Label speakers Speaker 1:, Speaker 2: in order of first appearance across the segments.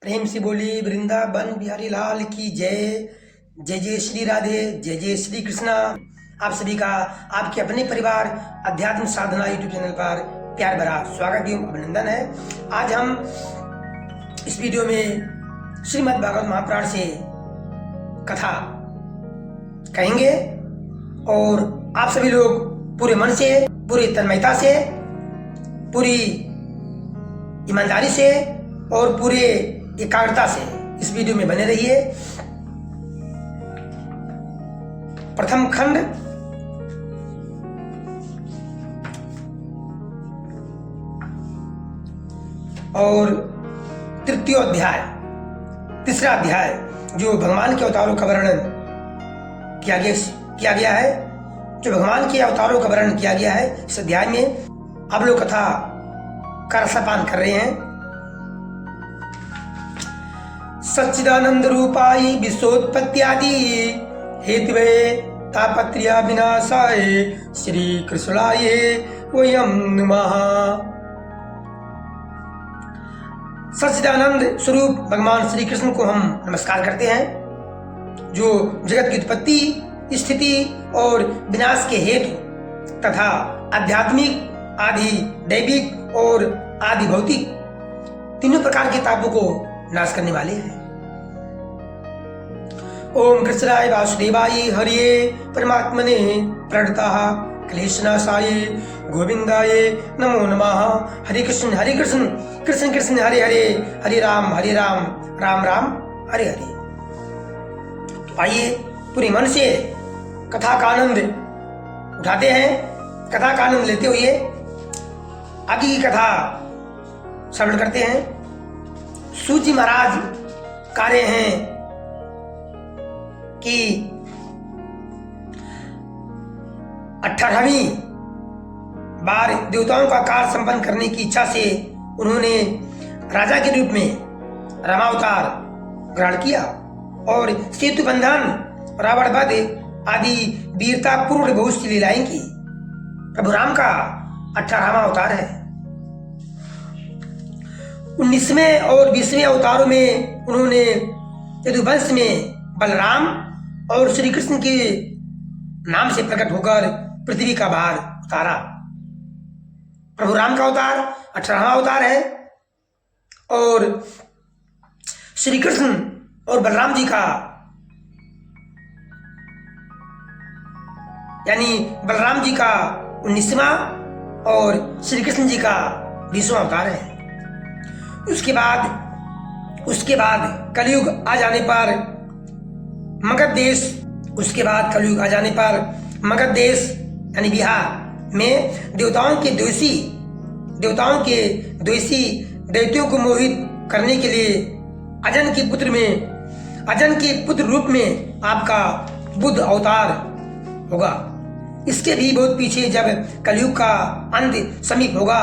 Speaker 1: प्रेम से बोली वृंदावन बिहारी लाल की जय। जय जय श्री राधे, जय जय श्री कृष्णा। आप सभी का आपके अपने परिवार अध्यात्म साधना यूट्यूब चैनल पर प्यार भरा स्वागत एवं अभिनंदन है। आज हम इस वीडियो में श्रीमद् भागवत महापुराण से कथा कहेंगे और आप सभी लोग पूरे मन से, पूरी तन्मयता से, पूरी ईमानदारी से और पूरे एकाग्रता से इस वीडियो में बने रहिए। प्रथम खंड और तृतीय अध्याय, तीसरा अध्याय जो भगवान के अवतारों का वर्णन किया गया है, जो भगवान के अवतारों का वर्णन किया गया है, इस अध्याय में आप लोग कथा का रसापान कर रहे हैं। सच्चिदानंद रूपाय विश्वोत्पत्त्यादि हेतवे तापत्र्य विनाशाय श्री कृष्णाय वयं नमः। सच्चिदानंद स्वरूप भगवान श्री कृष्ण को हम नमस्कार करते हैं, जो जगत की उत्पत्ति, स्थिति और विनाश के हेतु तथा आध्यात्मिक, आदि दैविक और आदि भौतिक तीनों प्रकार के तापों को नाश करने वाले हैं। ओम कृष्णाय वासुदेवाय हरिये परमात्मने प्रणतः क्लेशनाशाय गोविंदाय नमो नमः। हरे कृष्ण कृष्ण कृष्ण हरे हरे, हरे राम राम राम हरे हरे। तो आइए पूरे मन से कथा का आनंद उठाते हैं। कथा का आनंद लेते हुए आगे की कथा श्रवण करते हैं। सूत जी महाराज कह रहे हैं कि 18वीं बार देवताओं का कार्य संपन्न करने की इच्छा से उन्होंने राजा के रूप में रामावतार ग्रहण किया और सेतु बंधन, रावण वध आदि वीरता पूर्ण बहुत सी लीलाएं की। प्रभु राम का 18वां अवतार है। 19वें और 20वें अवतारों में उन्होंने यदुवंश में बलराम और श्री कृष्ण के नाम से प्रकट होकर पृथ्वी का भार उतारा। प्रभु राम का अवतार 18वां अवतार है और श्री कृष्ण और बलराम जी का, यानी बलराम जी का 19वां और श्री कृष्ण जी का 20वां अवतार है। उसके बाद कलयुग आ जाने पर मगध देश, यानी बिहार में देवताओं के द्वेषी दैत्यों को मोहित करने के लिए अजन के पुत्र रूप में आपका बुद्ध अवतार होगा। इसके भी बहुत पीछे जब कलयुग का अंत समीप होगा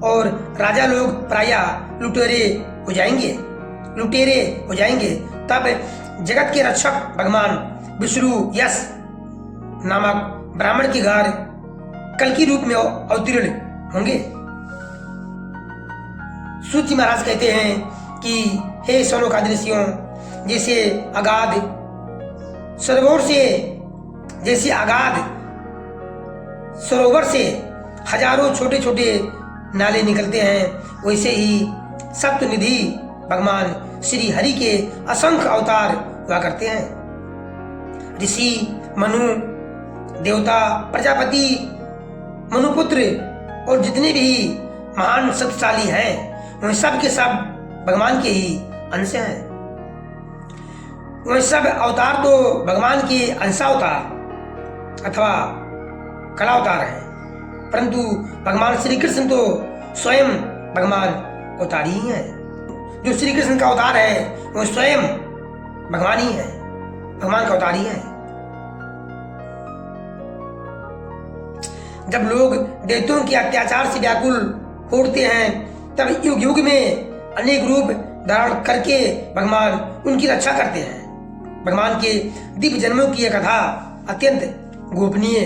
Speaker 1: और राजा लोग प्रायः लुटेरे हो जाएंगे, तब जगत के रक्षक भगवान विष्णु यश नामक ब्राह्मण के घर कल्कि रूप में अवतीर्ण होंगे। सूत जी महाराज कहते हैं कि हे सौनकादिऋषियों, जैसे अगाध सरोवर से हजारों छोटे छोटे नाले निकलते हैं, वैसे ही सप्तनिधि भगवान श्री हरि के असंख्य अवतार हुआ करते हैं। ऋषि, मनु, देवता, प्रजापति, मनुपुत्र और जितने भी महान शक्तिशाली हैं, वह सब के सब भगवान के ही अंश हैं। वह सब अवतार तो भगवान के अंशावतार अथवा कलावतार हैं, परंतु भगवान श्री कृष्ण तो स्वयं भगवान अवतार ही हैं। जो श्री कृष्ण का अवतार है वो स्वयं भगवान ही है, भगवान का अवतार ही है। जब लोग दैत्यों के अत्याचार से व्याकुल होते हैं, तब युग युग में अनेक रूप धारण करके भगवान उनकी रक्षा करते हैं। भगवान के दिव्य जन्मों की यह कथा अत्यंत गोपनीय,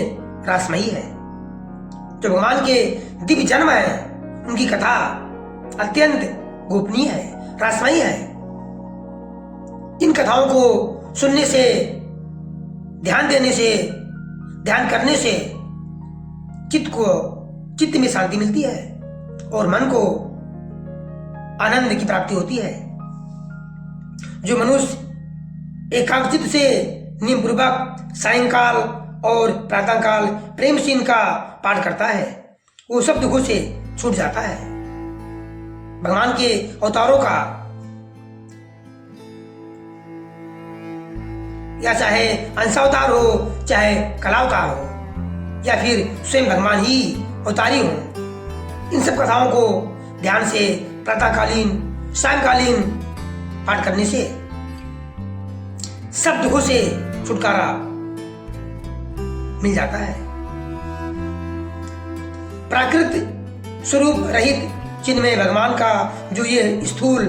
Speaker 1: रहस्यमयी है। जो भगवान के दिव्य जन्म है, उनकी कथा अत्यंत गोपनीय है, रहस्यमयी है। कथाओं को सुनने से, ध्यान देने से, ध्यान करने से चित्त में शांति मिलती है और मन को आनंद की प्राप्ति होती है। जो मनुष्य एकाग्रचित्त से नियम पूर्वक सायंकाल और प्रातःकाल प्रेम से इनका पाठ करता है, वो सब दुखों से छूट जाता है। भगवान के अवतारों का, या चाहे अंशावतार हो, चाहे कलावतार हो, या फिर स्वयं भगवान ही अवतारी हो, इन सब कथाओं को ध्यान से प्रातःकालीन, सायंकालीन पाठ करने से सब दुखों से छुटकारा मिल जाता है। प्राकृत स्वरूप रहित चिन्मय भगवान का जो ये स्थूल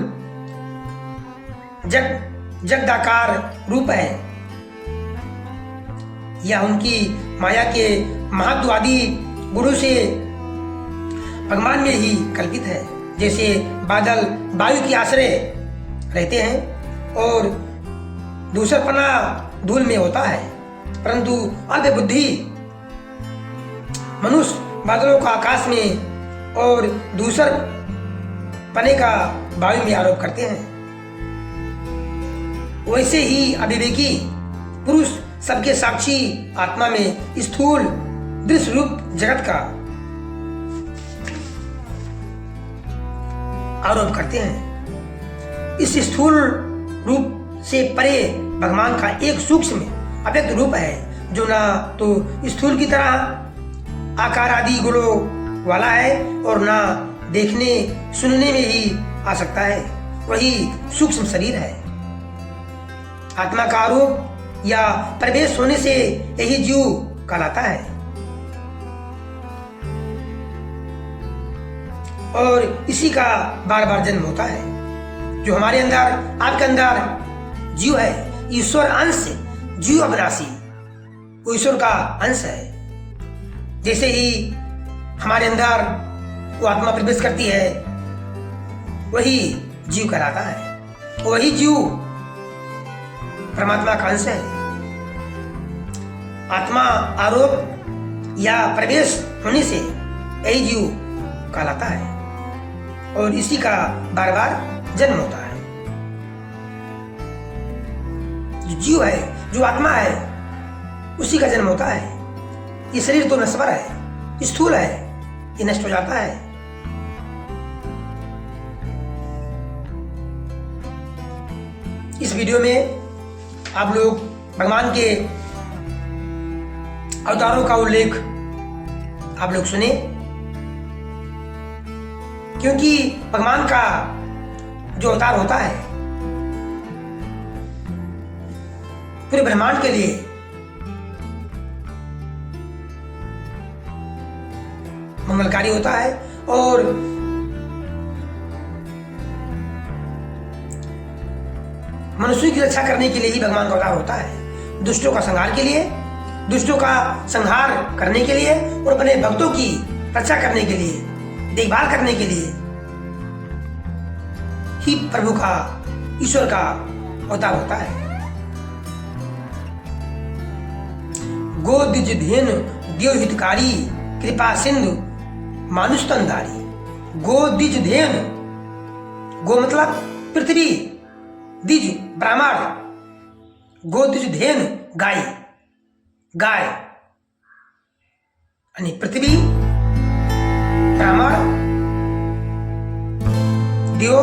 Speaker 1: जगदाकार रूप है, या उनकी माया के महत्वादी गुणों से भगवान में ही कल्पित है। जैसे बादल वायु के आश्रय रहते हैं और दूसरपना धूल में होता है, परंतु अल्प बुद्धि मनुष्य बादलों का आकाश में और दूसर पने का वायु में आरोप करते हैं। वैसे ही अविवेकी पुरुष सबके साक्षी आत्मा में स्थूल दृश्य रूप जगत का आरोप करते हैं। इस स्थूल रूप से परे भगवान का एक सूक्ष्म अव्यक्त रूप है, जो ना तो स्थूल की तरह आकार आदि गुणों वाला है और ना देखने सुनने में ही आ सकता है। वही सूक्ष्म शरीर है। आत्मा का आरोप या प्रवेश होने से यही जीव कहलाता है और इसी का बार बार जन्म होता है। जो हमारे अंदर, आपके अंदर जीव है, ईश्वर अंश जीव अविनाशी, वो ईश्वर का अंश है। जैसे ही हमारे अंदर वो आत्मा प्रवेश करती है, वही जीव कहलाता है। वही जीव परमात्मा का अंश है। आत्मा आरोप या प्रवेश होने से यही जीव कहलाता है और इसी का बार बार जन्म होता है। जो जीव है, जो आत्मा है, उसी का जन्म होता है। ये शरीर तो नश्वर है, स्थूल है, ये नष्ट हो जाता है। इस वीडियो में आप लोग भगवान के अवतारों का उल्लेख आप लोग सुने, क्योंकि भगवान का जो अवतार होता है पूरे ब्रह्मांड के लिए मंगलकारी होता है और मनुष्य की रक्षा करने के लिए ही भगवान का अवतार होता है। दुष्टों का संहार के लिए, दुष्टों का संहार करने के लिए और अपने भक्तों की रक्षा करने के लिए, देखभाल करने के लिए ही प्रभु का, ईश्वर का अवतार होता है। गोदिज धेनु देव हितकारी कृपा सिंधु मानुष तंदारी। गोदिज धेनु, गो मतलब पृथ्वी, दिज ब्राह्मण, गोदिज धेनु गाय, गाय यानी पृथ्वी, ब्राह्मण, देव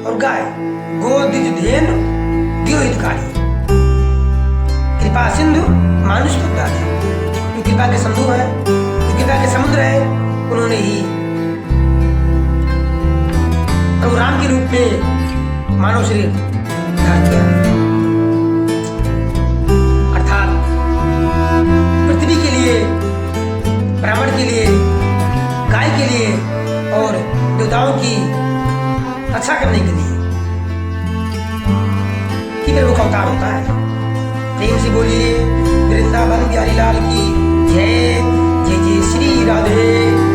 Speaker 1: और गाय। गोदिज धेनु देव हितकारी कृपा सिंधु मानुष तंदारी। जो कृपा के सिंधु है, जो कृपा के समुद्र है, उन्होंने ही प्रभु राम के रूप में मानव शरीर धारण किया, अर्थात पृथ्वी के लिए, ब्राह्मण के लिए, गाय के लिए और देवताओं की रक्षा करने के लिए ही प्रभु का अवतार होता है। प्रेम से बोलिए वृंदावन बिहारी लाल की जय। जय जय श्री राधे।